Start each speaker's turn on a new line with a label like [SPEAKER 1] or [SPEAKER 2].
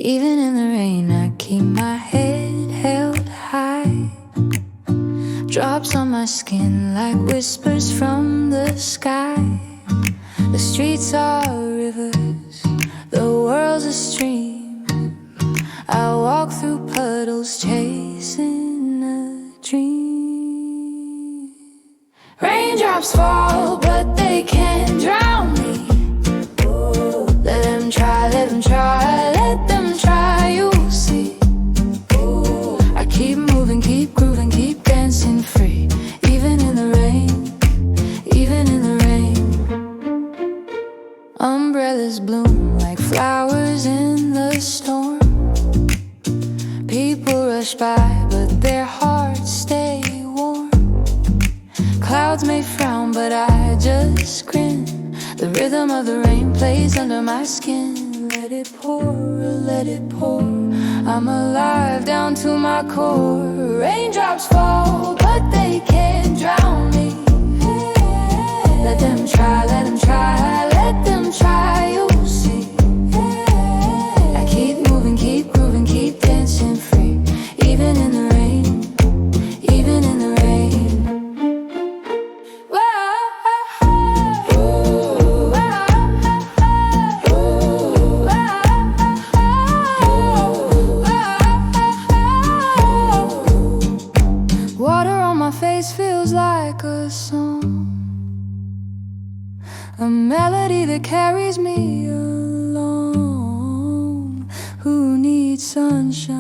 [SPEAKER 1] Even in the rain, I keep my head held high. Drops on my skin like whispers from the sky. The streets are rivers, the world's a stream. I walk through puddles chasing a dream. Raindrops fall, but they can't drown me. Let them try, let them try, let them try, you'll see. I keep moving, keep grooving, keep dancing free. Even in the rain, even in the rain. Umbrellas bloom like flowers in the storm. People rush by, but their hearts stay warm. Clouds may frown, but I just grin. The rhythm of the rain plays under my skin. Let it pour, let it pour. I'm alive down to my core. Raindrops fall, but they can't drown me. Let them try, let them try, let them try, you'll see. I keep moving, keep grooving, keep dancing free. Even in the rain, even in the rain. Water on my face feels like a song, a melody that carries me along. Who needs sunshine?